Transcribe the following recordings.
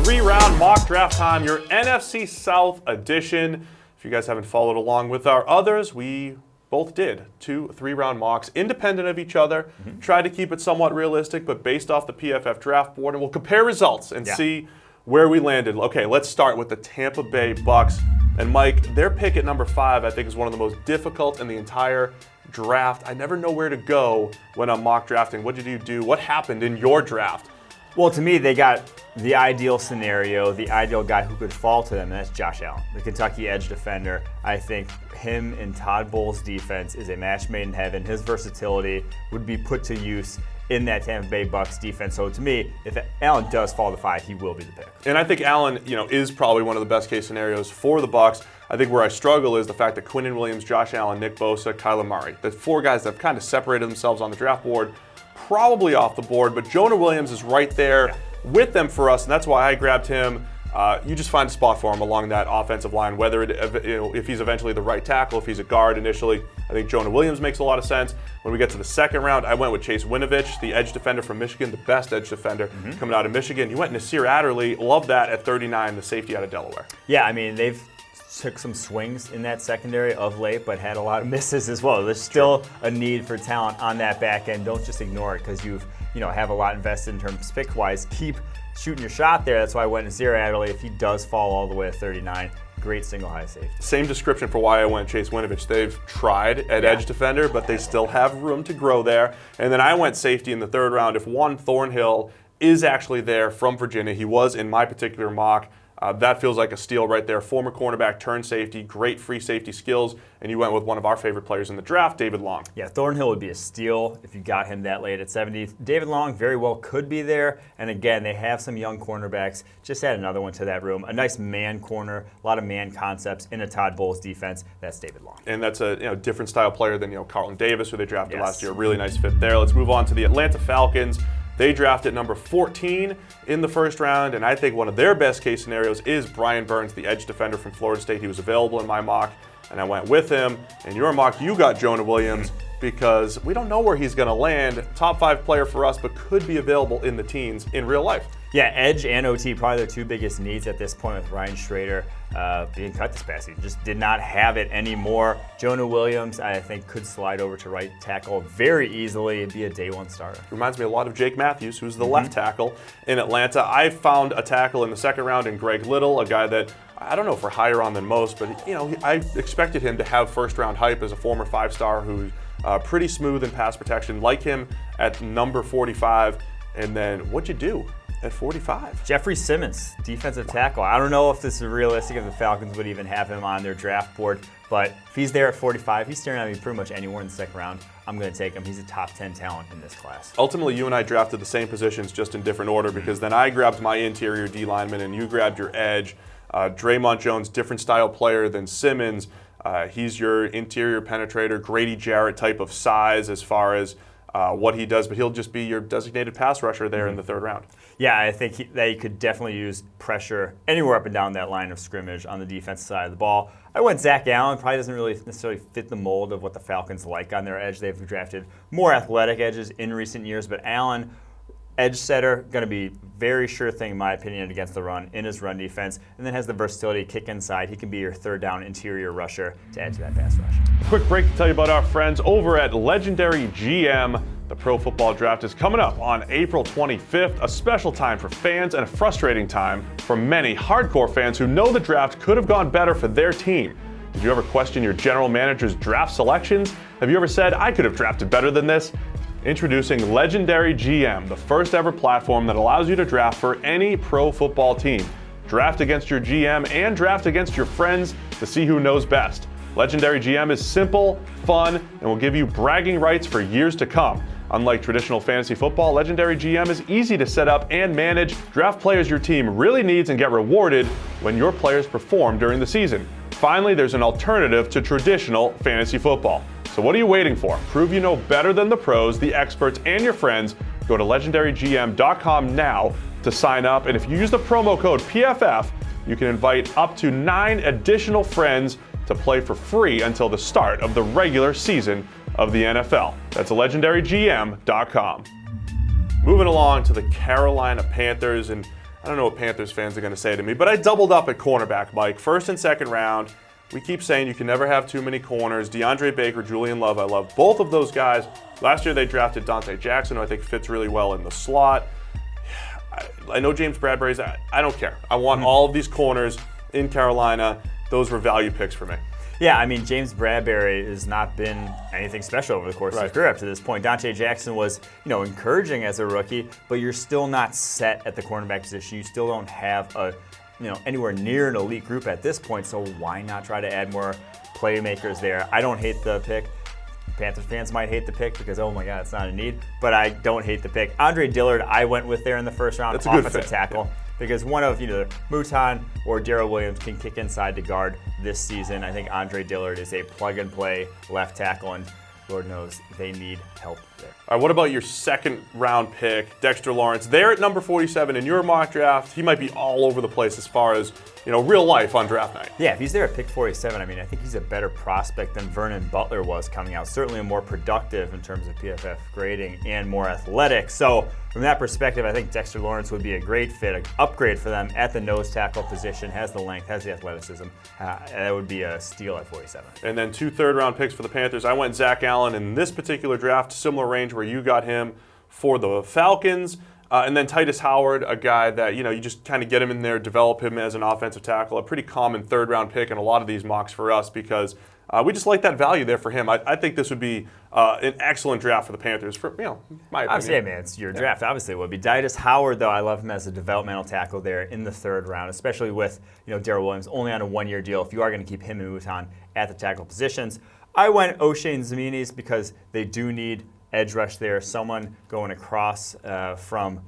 Three-round mock draft time, your NFC South edition. If you guys haven't followed along with our others, we both did 2 3-round mocks, independent of each other. Tried to keep it somewhat realistic, but based off the PFF draft board, and we'll compare results and see where we landed. Okay, let's start with the Tampa Bay Bucks. And Mike, their pick at number 5, I think, is one of the most difficult in the entire draft. I never know where to go when I'm mock drafting. What did you do? What happened in your draft? Well, to me, they got the ideal scenario, the ideal guy who could fall to them, and that's Josh Allen, the Kentucky edge defender. I think him and Todd Bowles' defense is a match made in heaven. His versatility would be put to use in that Tampa Bay Bucks defense. So to me, if Allen does fall to 5, he will be the pick. And I think Allen, is probably one of the best case scenarios for the Bucks. I think where I struggle is the fact that Quinnen Williams, Josh Allen, Nick Bosa, Kyler Murray, the 4 guys that have kind of separated themselves on the draft board, probably off the board, but Jonah Williams is right there with them for us, and that's why I grabbed him. You just find a spot for him along that offensive line, whether if he's eventually the right tackle, if he's a guard initially. I think Jonah Williams makes a lot of sense. When we get to the second round, I went with Chase Winovich, the edge defender from Michigan, the best edge defender coming out of Michigan. You went Nasir Adderley, love that at 39, the safety out of Delaware. Yeah, I mean, they've took some swings in that secondary of late, but had a lot of misses as well. There's still a need for talent on that back end. Don't just ignore it because you've have a lot invested in terms of pick-wise. Keep shooting your shot there. That's why I went Nasir Adderley. If he does fall all the way to 39, great single high safety. Same description for why I went Chase Winovich. They've tried at edge defender, but they still have room to grow there. And then I went safety in the third round. If Juan Thornhill is actually there from Virginia, he was in my particular mock. That feels like a steal right there. Former cornerback turned safety, great free safety skills, and you went with one of our favorite players in the draft, David Long. Yeah, Thornhill would be a steal if you got him that late at 70. David Long very well could be there, and again, they have some young cornerbacks. Just add another one to that room. A nice man corner, a lot of man concepts in a Todd Bowles defense. That's David Long. And that's a different style player than Carlton Davis, who they drafted last year. Really nice fit there. Let's move on to the Atlanta Falcons. They drafted number 14 in the first round, and I think one of their best case scenarios is Brian Burns, the edge defender from Florida State. He was available in my mock, and I went with him. In your mock, you got Jonah Williams because we don't know where he's going to land. Top 5 player for us, but could be available in the teens in real life. Yeah, edge and OT, probably their 2 biggest needs at this point with Ryan Schrader being cut this past season. Just did not have it anymore. Jonah Williams, I think, could slide over to right tackle very easily and be a day 1 starter. Reminds me a lot of Jake Matthews, who's the left tackle in Atlanta. I found a tackle in the second round in Greg Little, a guy that I don't know if we're higher on than most, but I expected him to have first-round hype as a former 5-star who's pretty smooth in pass protection. Like him at number 45, and then what'd you do at 45? Jeffrey Simmons, defensive tackle. I don't know if this is realistic if the Falcons would even have him on their draft board, but if he's there at 45, he's staring at me pretty much anywhere in the second round. I'm going to take him. He's a top 10 talent in this class. Ultimately, you and I drafted the same positions, just in different order, because then I grabbed my interior D lineman and you grabbed your edge. Draymond Jones, different style player than Simmons. He's your interior penetrator, Grady Jarrett type of size as far as what he does, but he'll just be your designated pass rusher there in the third round. Yeah, I think they could definitely use pressure anywhere up and down that line of scrimmage on the defensive side of the ball. I went Zach Allen. Probably doesn't really necessarily fit the mold of what the Falcons like on their edge. They've drafted more athletic edges in recent years, but Allen, edge setter, going to be very sure thing, in my opinion, against the run in his run defense, and then has the versatility to kick inside. He can be your third down interior rusher to add to that pass rush. Quick break to tell you about our friends over at Legendary GM. The Pro Football Draft is coming up on April 25th, a special time for fans and a frustrating time for many hardcore fans who know the draft could have gone better for their team. Did you ever question your general manager's draft selections? Have you ever said, I could have drafted better than this? Introducing Legendary GM, the first ever platform that allows you to draft for any pro football team. Draft against your GM and draft against your friends to see who knows best. Legendary GM is simple, fun, and will give you bragging rights for years to come. Unlike traditional fantasy football, Legendary GM is easy to set up and manage. Draft players your team really needs and get rewarded when your players perform during the season. Finally, there's an alternative to traditional fantasy football. So what are you waiting for? Prove you know better than the pros, the experts, and your friends. Go to legendarygm.com now to sign up. And if you use the promo code PFF, you can invite up to 9 additional friends to play for free until the start of the regular season of the NFL. That's legendarygm.com. Moving along to the Carolina Panthers, and I don't know what Panthers fans are going to say to me, but I doubled up at cornerback, Mike. First and second round. We keep saying you can never have too many corners. DeAndre Baker, Julian Love, I love both of those guys. Last year they drafted Dante Jackson, who I think fits really well in the slot. I know James Bradbury's, I don't care. I want all of these corners in Carolina. Those were value picks for me. Yeah, I mean, James Bradbury has not been anything special over the course of his career up to this point. Dante Jackson was, encouraging as a rookie, but you're still not set at the cornerback position. You still don't have anywhere near an elite group at this point, so why not try to add more playmakers there? I don't hate the pick. Panthers fans might hate the pick because, oh my God, it's not a need, but I don't hate the pick. Andre Dillard, I went with there in the first round, offensive tackle. Because one of either Mouton or Darrell Williams can kick inside to guard this season. I think Andre Dillard is a plug-and-play left tackle, and Lord knows they need help there. All right, what about your second round pick, Dexter Lawrence? There at number 47 in your mock draft, he might be all over the place as far as real life on draft night. Yeah, if he's there at pick 47, I think he's a better prospect than Vernon Butler was coming out. Certainly more productive in terms of PFF grading and more athletic. So from that perspective, I think Dexter Lawrence would be a great fit, an upgrade for them at the nose tackle position, has the length, has the athleticism. That would be a steal at 47. And then 2 third-round picks for the Panthers. I went Zach Allen in this particular draft, similar range where you got him for the Falcons. And then Titus Howard, a guy that, you just kind of get him in there, develop him as an offensive tackle, a pretty common third-round pick in a lot of these mocks for us because we just like that value there for him. I think this would be an excellent draft for the Panthers, for my opinion. Obviously, man, it's your draft. Obviously, it would be. Titus Howard, though, I love him as a developmental tackle there in the third round, especially with Darrell Williams only on a 1-year deal. If you are going to keep him and Mouton at the tackle positions, I went O'Shane Ximines because they do need edge rush there, someone going across from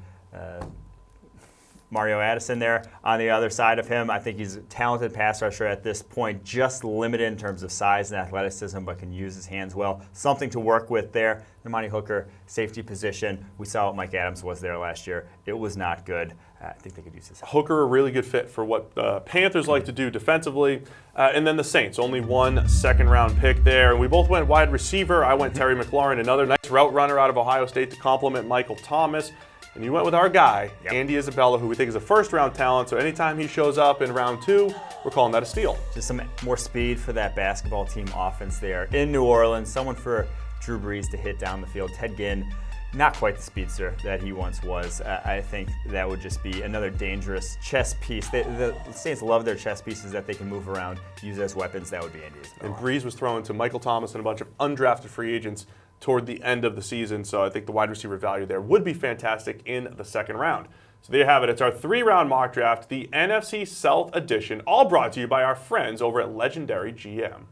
Mario Addison there on the other side of him. I think he's a talented pass rusher at this point, just limited in terms of size and athleticism, but can use his hands well. Something to work with there. Nimani Hooker, safety position. We saw what Mike Adams was there last year. It was not good. I think they could use his help. Hooker, a really good fit for what the Panthers like to do defensively. And then the Saints, only 1 second-round pick there. And we both went wide receiver. I went Terry McLaurin, another nice route runner out of Ohio State to complement Michael Thomas. And you went with our guy, Andy Isabella, who we think is a first-round talent. So anytime he shows up in round 2, we're calling that a steal. Just some more speed for that basketball team offense there in New Orleans. Someone for Drew Brees to hit down the field. Ted Ginn, not quite the speedster that he once was. I think that would just be another dangerous chess piece. The Saints love their chess pieces that they can move around, use as weapons. That would be Andy Isabella. And Brees was thrown to Michael Thomas and a bunch of undrafted free agents toward the end of the season, so I think the wide receiver value there would be fantastic in the second round. So there you have it. It's our 3-round mock draft, the NFC South edition, all brought to you by our friends over at Legendary GM.